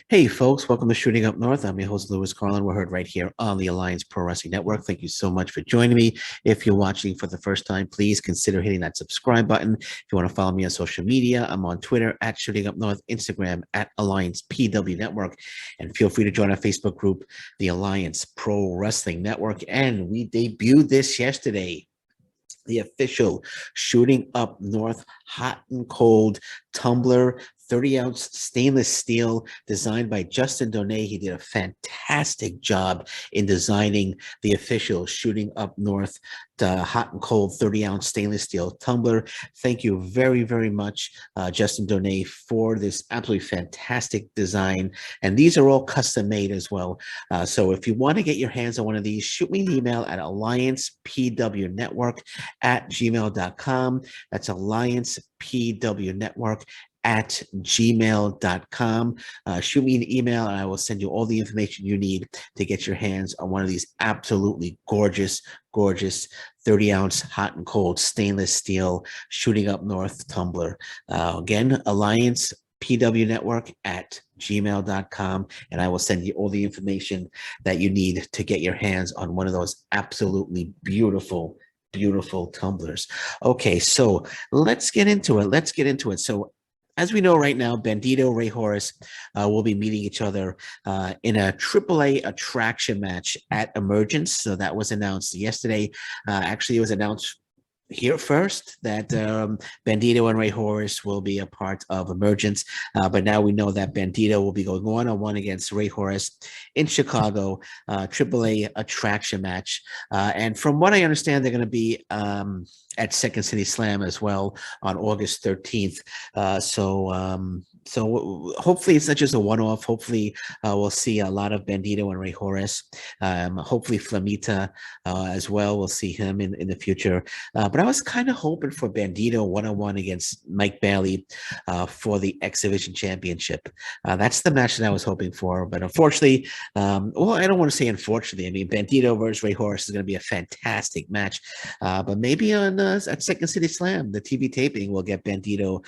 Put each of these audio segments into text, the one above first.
Hey, folks, welcome to Shooting Up North. I'm your host, Lewis Carlin. We're heard right here on the Alliance Pro Wrestling Network. Thank you so much for joining me. If you're watching for the first time, please consider hitting that subscribe button. If you want to follow me on social media, I'm on Twitter at Shooting Up North, Instagram at Alliance PW Network, and feel free to join our Facebook group, the Alliance Pro Wrestling Network. And we debuted this yesterday, the official Shooting Up North hot and cold tumbler, 30-ounce stainless steel, designed by Justin Donay. He did a fantastic job in designing the official Shooting Up North hot and cold 30-ounce stainless steel tumbler. Thank you very, very much, Justin Donay, for this absolutely fantastic design. And these are all custom made as well. So if you want to get your hands on one of these, shoot me an email at alliancepwnetwork@gmail.com. That's alliancepwnetwork@gmail.com. Shoot me an email and I will send you all the information you need to get your hands on one of these absolutely gorgeous 30-ounce hot and cold stainless steel Shooting Up North tumbler. Again, Alliance PW Network at gmail.com, and I will send you all the information that you need to get your hands on one of those absolutely beautiful tumblers. Okay, so let's get into it. So as we know right now, Bandito, Ray Horace will be meeting each other in a AAA attraction match at Emergence. So that was announced yesterday. Actually, it was announced here first that Bandito and Ray Horace will be a part of Emergence, but now we know that Bandito will be going one-on-one against Ray Horace in Chicago, AAA attraction match. And from what I understand, they're going to be at Second City Slam as well on August 13th. So hopefully it's not just a one-off. Hopefully we'll see a lot of Bandito and Ray Horace. Hopefully Flamita as well. We'll see him in the future. But I was kind of hoping for Bandito one-on-one against Mike Bailey for the X Division Championship. That's the match that I was hoping for. But unfortunately, well, I don't want to say unfortunately. I mean, Bandito versus Ray Horace is going to be a fantastic match. But maybe on at Second City Slam, the TV taping will get Bandito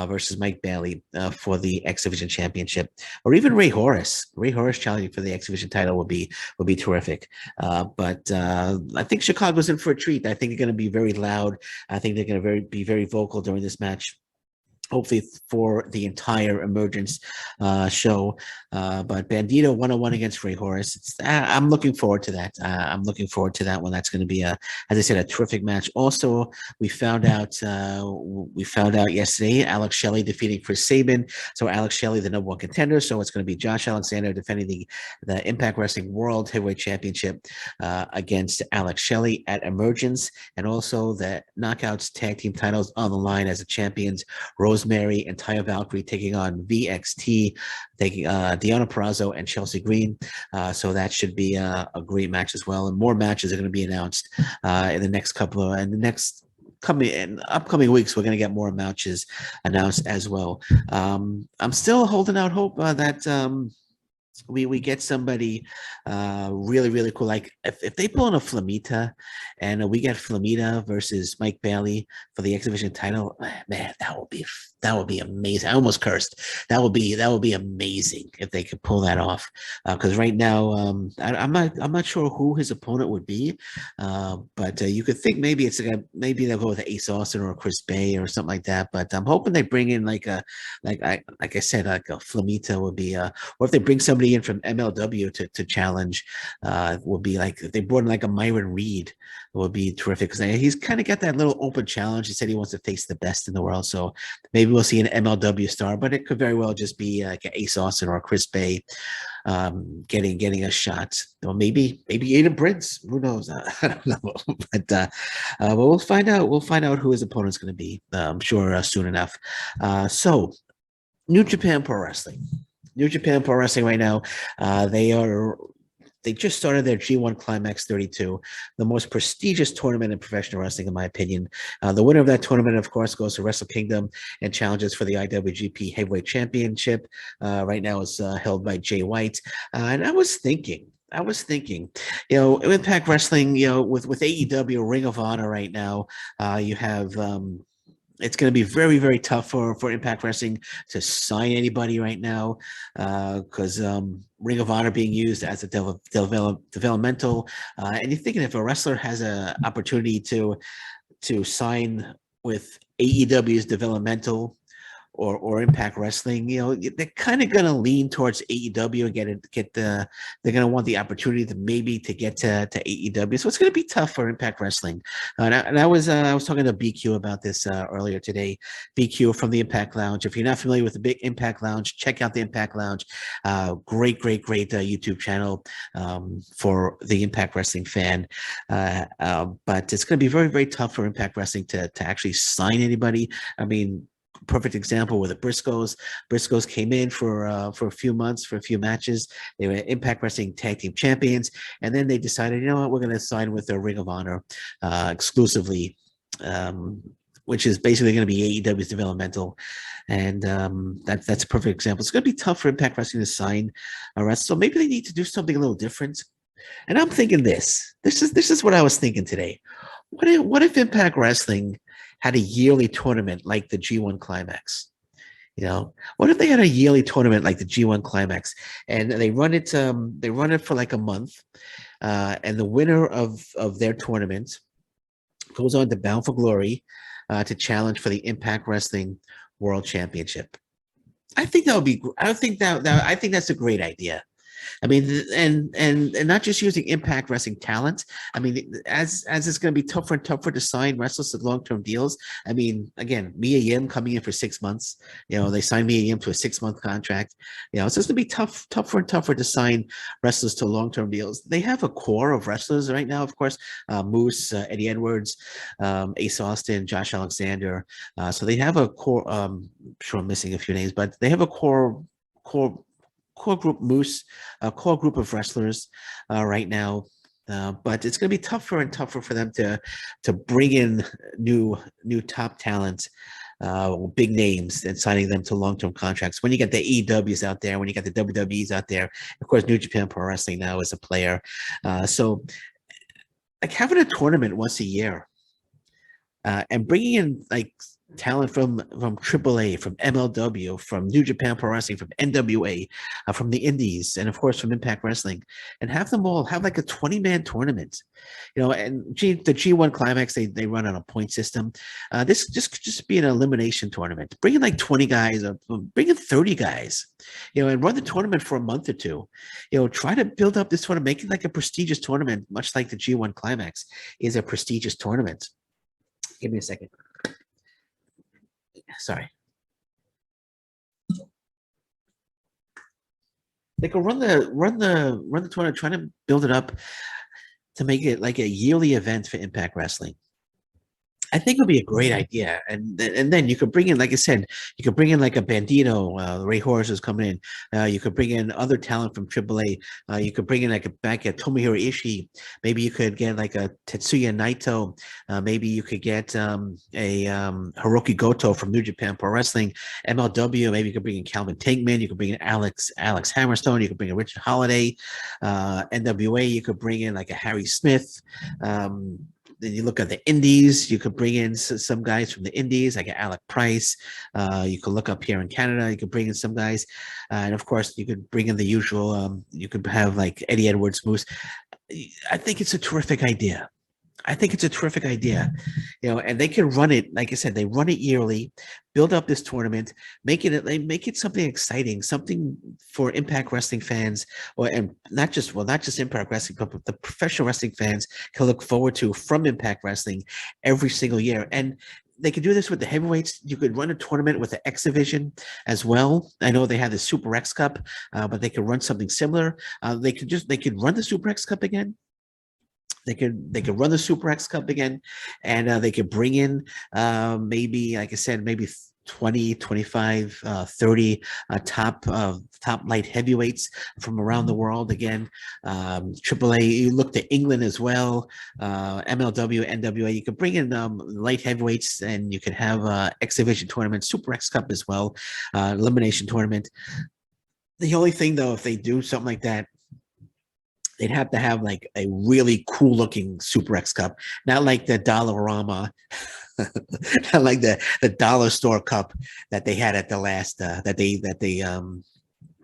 versus Mike Bailey for the X Division Championship, or even Ray Horace. Ray Horace challenging for the X Division title would be terrific. But I think Chicago's in for a treat. I think they're going to be very loud. I think they're going to be very vocal during this match. Hopefully for the entire Emergence show. But Bandito one-on-one against Ray Horace. I'm looking forward to that. I'm looking forward to that one. That's going to be as I said, a terrific match. Also, we found out yesterday, Alex Shelley defeating Chris Sabin. So Alex Shelley, the number one contender. So it's going to be Josh Alexander defending the Impact Wrestling World Heavyweight Championship against Alex Shelley at Emergence. And also the Knockouts Tag Team titles on the line as the champions. Rosemary and Taya Valkyrie taking on VXT, taking Deonna Purrazzo and Chelsea Green. So that should be a great match as well. And more matches are going to be announced in the next upcoming weeks. We're going to get more matches announced as well. I'm still holding out hope that we get somebody really cool. Like if they pull in a Flamita and we get Flamita versus Mike Bailey for the X Division title, man, that would be amazing. I almost cursed. That would be amazing if they could pull that off. Because right now, I'm not sure who his opponent would be, but you could think maybe they'll go with Ace Austin or Chris Bay or something like that. But I'm hoping they bring in like I said, like a Flamita would be, or if they bring somebody in from MLW to challenge, would be like if they brought in like a Myron Reed, it would be terrific because he's kind of got that little open challenge. He said he wants to face the best in the world, so maybe we'll see an MLW star, but it could very well just be like an Ace Austin or a Chris Bay getting a shot, or maybe Aiden Prince. Who knows? I don't know, but we'll find out. We'll find out who his opponent's going to be. I'm sure soon enough. So, New Japan Pro Wrestling. New Japan Pro Wrestling right now, they just started their G1 Climax 32, the most prestigious tournament in professional wrestling, in my opinion. The winner of that tournament, of course, goes to Wrestle Kingdom and challenges for the IWGP Heavyweight Championship. Right now is held by Jay White. And I was thinking, Impact Wrestling, with AEW, Ring of Honor right now, you have it's going to be very, very tough for Impact Wrestling to sign anybody right now, because Ring of Honor being used as a developmental, and you're thinking if a wrestler has an opportunity to sign with AEW's developmental or Impact Wrestling, they're kind of going to lean towards AEW and they're going to want the opportunity to maybe to get to AEW. So it's going to be tough for Impact Wrestling. And I was talking to BQ about this earlier today. BQ from the Impact Lounge. If you're not familiar with the Big Impact Lounge, check out the Impact Lounge. Great YouTube channel for the Impact Wrestling fan. But it's going to be very, very tough for Impact Wrestling to actually sign anybody. I mean, perfect example with the Briscoes. Briscoes came in for a few months, for a few matches. They were Impact Wrestling Tag Team Champions, and then they decided, you know what, we're going to sign with the Ring of Honor exclusively, which is basically going to be AEW's developmental, and that's a perfect example. It's going to be tough for Impact Wrestling to sign a wrestler, so maybe they need to do something a little different. And I'm thinking this is what I was thinking today. What if Impact Wrestling had a yearly tournament like the G1 Climax? What if they had a yearly tournament like the G1 Climax, and they run it for like a month, and the winner of their tournament goes on to Bound for Glory to challenge for the Impact Wrestling World Championship. I think that would be. I think that's a great idea. I mean, and not just using Impact Wrestling talent. I mean, as it's going to be tougher and tougher to sign wrestlers to long-term deals. I mean, again, Mia Yim coming in for 6 months. They signed Mia Yim to a 6-month contract. So it's going to be tougher and tougher to sign wrestlers to long-term deals. They have a core of wrestlers right now, of course. Moose, Eddie Edwards, Ace Austin, Josh Alexander. So they have a core. I'm sure I'm missing a few names, but they have a core group, Moose, a core group of wrestlers right now. But it's going to be tougher and tougher for them to bring in new top talent, big names, and signing them to long-term contracts. When you get the EWs out there, when you got the WWEs out there, of course, New Japan Pro Wrestling now is a player. So like having a tournament once a year and bringing in like talent from AAA, from MLW, from New Japan Pro Wrestling, from NWA, from the Indies, and of course from Impact Wrestling, and have them all have like a 20-man tournament. And the G1 Climax, they run on a point system. This just be an elimination tournament. Bring in like 20 guys, or bring in 30 guys, and run the tournament for a month or two. Try to build up this tournament, make it like a prestigious tournament, much like the G1 Climax is a prestigious tournament. Give me a second. Sorry. They could run the tournament, trying to build it up to make it like a yearly event for Impact Wrestling. I think it would be a great idea, and then you could bring in, like I said, you could bring in like a Bandito, Ray Horus is coming in. You could bring in other talent from AAA. You could bring in like back at Tomohiro Ishii. Maybe you could get like a Tetsuya Naito. Maybe you could get a Hiroki Goto from New Japan Pro Wrestling. MLW. Maybe you could bring in Calvin Tankman. You could bring in Alex Hammerstone. You could bring in Richard Holiday. NWA. You could bring in like a Harry Smith. Then you look at the Indies, you could bring in some guys from the Indies, like Alec Price. You could look up here in Canada, you could bring in some guys. And of course, you could bring in the usual, you could have like Eddie Edwards, Moose. I think it's a terrific idea. And they can run it, like I said, they run it yearly, build up this tournament, make it something exciting, something for Impact Wrestling fans, and not just Impact Wrestling, but the professional wrestling fans can look forward to from Impact Wrestling every single year. And they could do this with the heavyweights. You could run a tournament with the X Division as well. I know they have the Super X Cup, but they could run something similar. They could run the Super X Cup again. They could run the Super X Cup again, and they could bring in maybe, like I said, maybe 20, 25, 30 top light heavyweights from around the world again. AAA, you look to England as well, MLW, NWA. You could bring in light heavyweights, and you could have X Division tournament, Super X Cup as well, elimination tournament. The only thing, though, if they do something like that, they'd have to have like a really cool looking Super X Cup, not like the Dollarama like the dollar store cup that they had at the last that they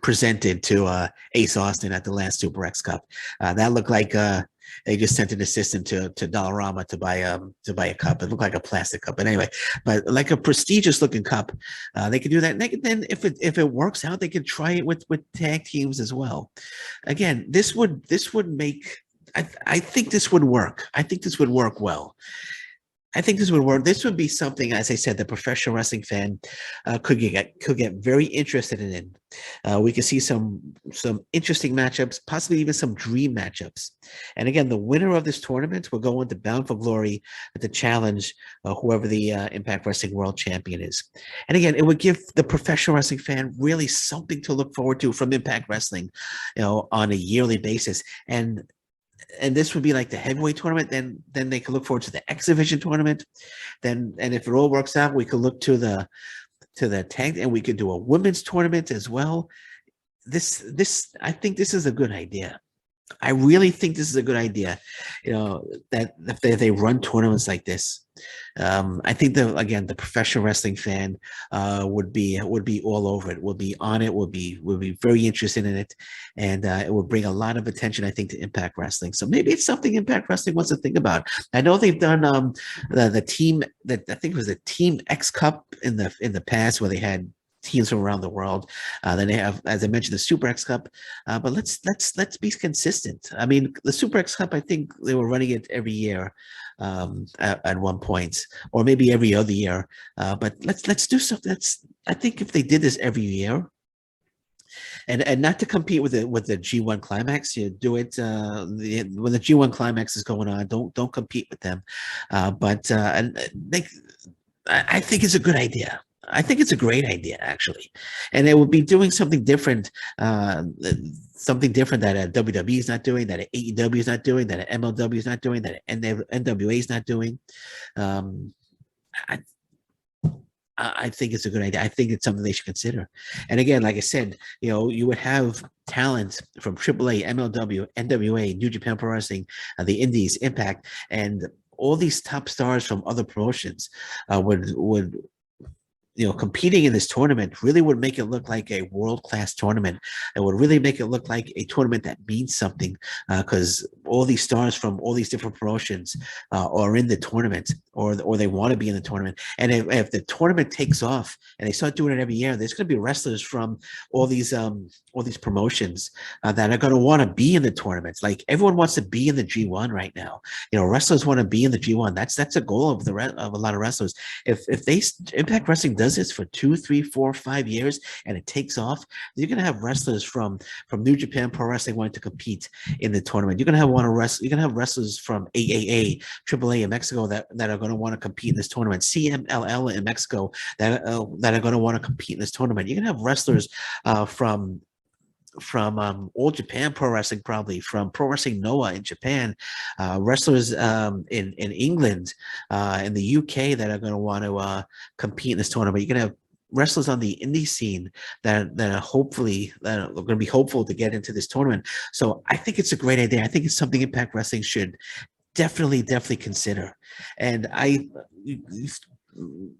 presented to Ace Austin at the last Super X Cup. That looked like they just sent an assistant to Dollarama to buy a cup. It looked like a plastic cup, but anyway, but like a prestigious looking cup. They could do that. And they could, then if it works out, they could try it with tag teams as well. Again, this would make. I think this would work. I think this would work well. I think this would work. This would be something, as I said, the professional wrestling fan could get very interested in. It. We could see some interesting matchups, possibly even some dream matchups. And again, the winner of this tournament will go into Bound for Glory to challenge whoever the Impact Wrestling World Champion is. And again, it would give the professional wrestling fan really something to look forward to from Impact Wrestling, on a yearly basis. And this would be like the heavyweight tournament. Then they could look forward to the X Division tournament. And if it all works out, we could look to the tag, and we could do a women's tournament as well. I think this is a good idea. I really think this is a good idea. That if they run tournaments like this, I think the professional wrestling fan would be all over it. Would be on it. Would be very interested in it, and it would bring a lot of attention, I think, to Impact Wrestling. So maybe it's something Impact Wrestling wants to think about. I know they've done the team that I think it was the Team X Cup in the past, where they had teams from around the world. Then they have, as I mentioned, the Super X Cup. But let's be consistent. I mean, the Super X Cup, I think they were running it every year at one point, or maybe every other year. But let's do something. I think if they did this every year, and not to compete with the G1 Climax, you do it when the G1 Climax is going on. Don't compete with them. But I think it's a good idea. I think it's a great idea, actually, and it would be doing something different that WWE is not doing, that AEW is not doing, that MLW is not doing, that NWA is not doing. I, I think it's a good idea. I think it's something they should consider. And again, like I said, you would have talent from AAA, MLW, NWA, New Japan Pro Wrestling, the Indies, Impact, and all these top stars from other promotions would competing in this tournament really would make it look like a world-class tournament. It would really make it look like a tournament that means something, because all these stars from all these different promotions are in the tournament, or they want to be in the tournament. And if the tournament takes off and they start doing it every year, there's going to be wrestlers from all these promotions that are going to want to be in the tournaments. Like, everyone wants to be in the G1 right now. Wrestlers want to be in the G1. That's a goal of a lot of wrestlers. If Impact Wrestling does this for 2, 3, 4, 5 years and it takes off, you're going to have wrestlers from New Japan Pro Wrestling wanting to compete in the tournament. You're going to have wrestlers from AAA, AAA in Mexico that are going to want to compete in this tournament. CMLL in Mexico that are going to want to compete in this tournament. You're going to have wrestlers from All Japan Pro Wrestling, probably from Pro Wrestling Noah in Japan, wrestlers in England, in the UK that are going to want to compete in this tournament. You're going to have wrestlers on the indie scene that are going to be hopeful to get into this tournament. So I think it's a great idea. I think it's something Impact Wrestling should definitely consider. And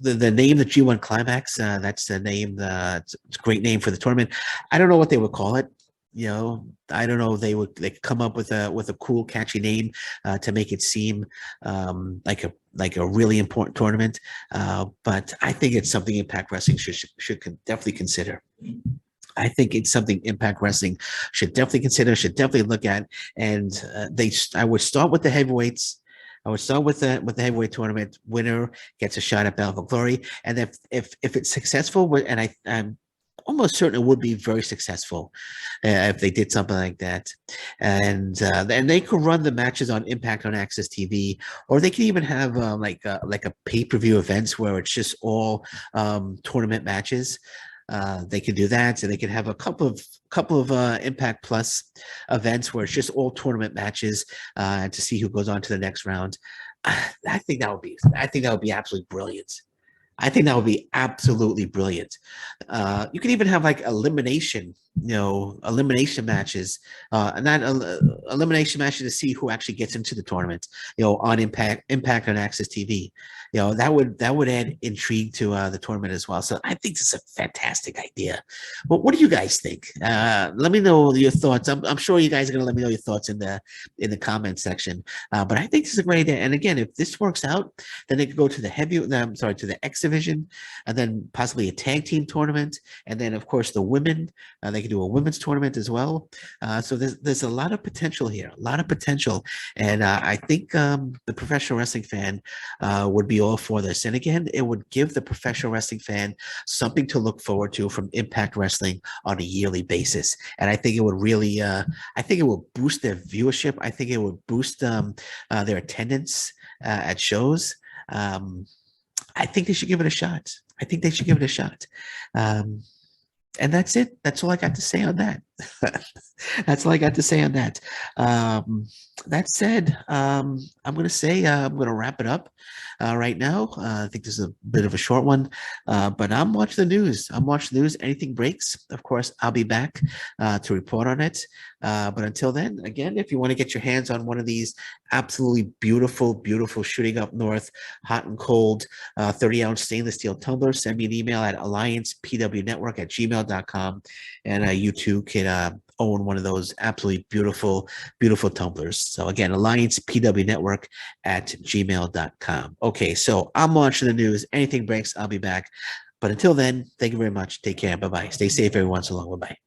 the name, the G1 Climax, that's the name. It's a great name for the tournament. I don't know what they would call it. I don't know if they could come up with a cool, catchy name to make it seem like a really important tournament. But I think it's something Impact Wrestling should definitely consider. I think it's something Impact Wrestling should definitely consider, should definitely look at. And I would start with the heavyweights. I would start with the heavyweight tournament. Winner gets a shot at Bound for Glory. And if it's successful, and I'm almost certain it would be very successful if they did something like that. And they could run the matches on Impact on Access TV, or they could even have like a pay-per-view events where it's just all tournament matches. They could do that, so they could have a couple of Impact Plus events where it's just all tournament matches to see who goes on to the next round. I think that would be absolutely brilliant. I think that would be absolutely brilliant. You could even have like elimination matches, elimination matches to see who actually gets into the tournament, on Impact on Access TV. that would add intrigue to the tournament as well. So I think this is a fantastic idea. But what do you guys think? Let me know your thoughts. I'm sure you guys are going to let me know your thoughts in the comment section. But I think this is a great idea. And again, if this works out, then they could go to the I'm sorry, to the X division, and then possibly a tag team tournament, and then of course the women. They could do a women's tournament as well. So there's a lot of potential here, a lot of potential, and I think the professional wrestling fan would be all for this. And again, it would give the professional wrestling fan something to look forward to from Impact Wrestling on a yearly basis. And I think it would really, I think it will boost their viewership. I think it would boost their attendance at shows. Um, I think they should give it a shot. I think they should give it a shot. Um, and that's it. That's all I got to say on that. That's all I got to say on that. That said, I'm going to say I'm going to wrap it up right now. I think this is a bit of a short one, but I'm watching the news. I'm watching the news. Anything breaks, of course, I'll be back to report on it. But until then, again, if you want to get your hands on one of these absolutely beautiful, beautiful shooting up north, hot and cold 30-ounce stainless steel tumblers, send me an email at alliancepwnetwork@gmail.com. And you too can own one of those absolutely beautiful, beautiful tumblers. So again, alliancepwnetwork@gmail.com. Okay, so I'm watching the news. Anything breaks, I'll be back. But until then, thank you very much. Take care. Bye-bye. Stay safe, everyone. So long. Bye-bye.